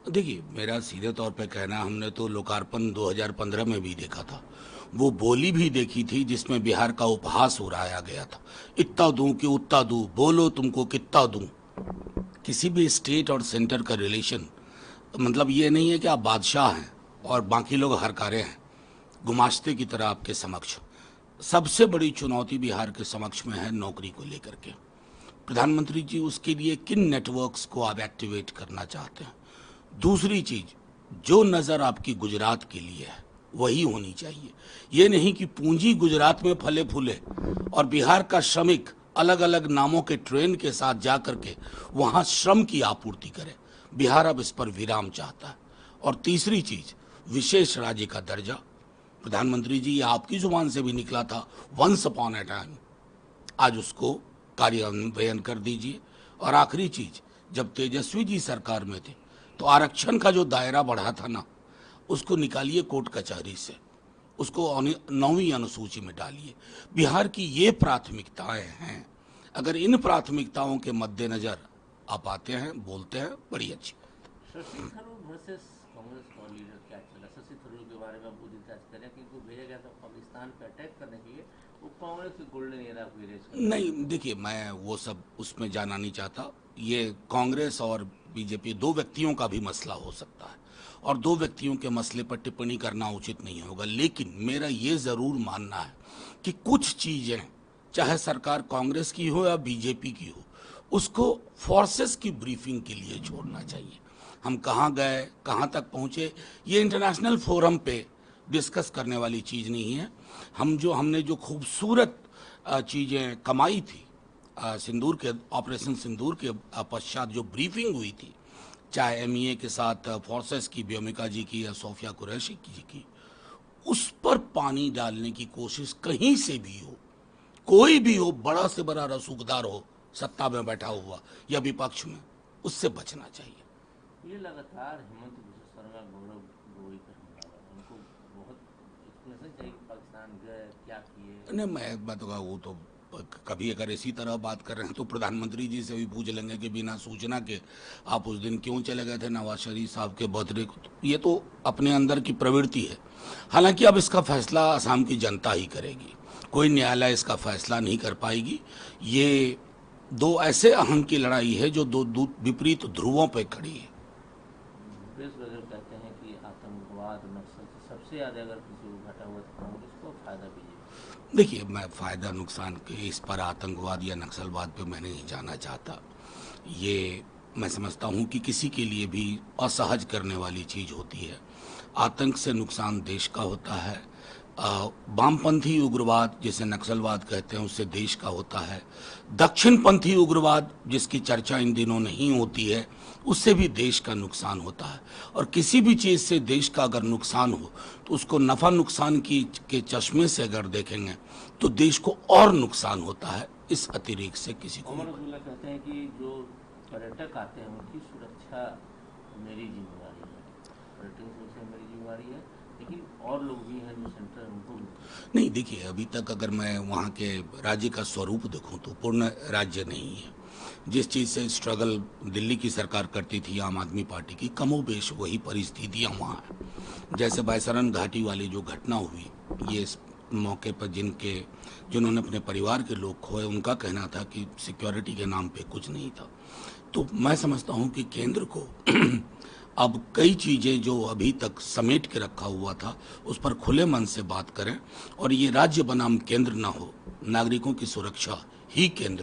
देखिए, मेरा सीधे तौर पे कहना, हमने तो लोकार्पण 2015 में भी देखा था। वो बोली भी देखी थी जिसमें बिहार का उपहास उड़ाया गया था। इतना दूं कि उतना दूं, बोलो तुमको कितना दूं। किसी भी स्टेट और सेंटर का रिलेशन मतलब ये नहीं है कि आप बादशाह हैं और बाकी लोग हरकारे हैं, गुमाश्ते की तरह आपके समक्ष। सबसे बड़ी चुनौती बिहार के समक्ष में है नौकरी को लेकर के। प्रधानमंत्री जी, उसके लिए किन नेटवर्क्स को आप एक्टिवेट करना चाहते हैं? दूसरी चीज, जो नजर आपकी गुजरात के लिए है वही होनी चाहिए। ये नहीं कि पूंजी गुजरात में फले फूले और बिहार का श्रमिक अलग अलग नामों के ट्रेन के साथ जा करके वहां श्रम की आपूर्ति करे। बिहार अब इस पर विराम चाहता है। और तीसरी चीज, विशेष राज्य का दर्जा। प्रधानमंत्री जी, ये आपकी जुबान से भी निकला था वंस अपॉन ए टाइम, आज उसको कार्यान्वयन कर दीजिए। और आखिरी चीज, जब तेजस्वी जी सरकार में थे तो आरक्षण का जो दायरा बढ़ा था ना, उसको निकालिए कोर्ट कचहरी से, उसको 9वीं अनुसूची में डालिए। बिहार की ये प्राथमिकताएं हैं। अगर इन प्राथमिकताओं के मद्देनजर आप आते हैं, बोलते हैं, बड़ी अच्छी। शशि थरूर वर्सेस कांग्रेस का लीडर क्या चला? शशि थरूर के बारे में आप पूछताछ करें कि उनको भेजा गया था पाकिस्तान पे अटैक करने के लिए, वो कांग्रेस के गोल्डन एरा को इरेज कर। नहीं, देखिए, मैं वो सब उसमें जाना नहीं चाहता। ये कांग्रेस और बीजेपी दो व्यक्तियों का भी मसला हो सकता है और दो व्यक्तियों के मसले पर टिप्पणी करना उचित नहीं होगा। लेकिन मेरा ये जरूर मानना है कि कुछ चीजें, चाहे सरकार कांग्रेस की हो या बीजेपी की हो, उसको फोर्सेस की ब्रीफिंग के लिए छोड़ना चाहिए। हम कहाँ गए, कहाँ तक पहुंचे, ये इंटरनेशनल फोरम पे डिस्कस करने वाली चीज नहीं है। हमने जो खूबसूरत चीजें कमाई थी, सिंदूर के ऑपरेशन सिंदूर के पश्चात जो ब्रीफिंग हुई थी, चाहे एमईए के साथ फोर्सेस की, व्योमिका जी की या सोफिया कुरैशी जी की, उस पर पानी डालने की कोशिश कहीं से भी हो, कोई भी हो, बड़ा से बड़ा रसूखदार हो, सत्ता में बैठा हुआ या विपक्ष में, उससे बचना चाहिए। ये लगातार हेमंत बिश्व शर्मा, गौरव गोगोई पर हमला हुआ, उनको बहुत एक्सप्लेनेशन चाहिए कि पाकिस्तान गए, क्या किए। नहीं, मैं बताऊंगा, वो तो कभी अगर इसी तरह बात कर रहे हैं तो प्रधानमंत्री जी से भी पूछ लेंगे कि बिना सूचना के आप उस दिन क्यों चले गए थे नवाज शरीफ साहब के बर्थडे को। तो ये तो अपने अंदर की प्रवृत्ति है। हालांकि अब इसका फैसला असम की जनता ही करेगी, कोई न्यायालय इसका फैसला नहीं कर पाएगी। ये दो ऐसे अहम की लड़ाई है जो दो विपरीत ध्रुवों पर खड़ी है। भूपेश बघेल कहते हैं कि आतंकवाद नक्सल से सबसे ज्यादा अगर किसी को घटा हुआ तो कांग्रेस को फायदा बीजेपी। देखिए, मैं फायदा नुकसान के इस पर, आतंकवाद या नक्सलवाद पे मैं नहीं जाना चाहता। ये मैं समझता हूँ कि किसी के लिए भी असहज करने वाली चीज होती है। आतंक से नुकसान देश का होता है। वामपंथी उग्रवाद जिसे नक्सलवाद कहते हैं, उससे देश का होता है। दक्षिणपंथी उग्रवाद जिसकी चर्चा इन दिनों नहीं होती है, उससे भी देश का नुकसान होता है। और किसी भी चीज से देश का अगर नुकसान हो तो उसको नफा नुकसान की के चश्मे से अगर देखेंगे तो देश को और नुकसान होता है। इस अतिरेक से किसी को अमर अब्दुल्ला कहते हैं कि जो पर्यटक आते हैं उनकी सुरक्षा मेरी जिम्मेवारी है, पर्यटन की सुरक्षा मेरी जिम्मेवारी है, लेकिन और लोग भी हैं जो सेंटर उनको भी। नहीं। देखिए, अभी तक अगर मैं वहाँ के राज्य का स्वरूप देखूं तो पूर्ण राज्य नहीं है। जिस चीज़ से स्ट्रगल दिल्ली की सरकार करती थी, आम आदमी पार्टी की, कमोबेश वही परिस्थितियाँ वहाँ हैं। जैसे बैसरन घाटी वाली जो घटना हुई, ये इस मौके पर जिन्होंने अपने परिवार के लोग खोए, उनका कहना था कि सिक्योरिटी के नाम पे कुछ नहीं था। तो मैं समझता हूँ कि केंद्र को अब कई चीजें जो अभी तक समेट के रखा हुआ था उस पर खुले मन से बात करें और ये राज्य बनाम केंद्र ना हो, नागरिकों की सुरक्षा ही केंद्र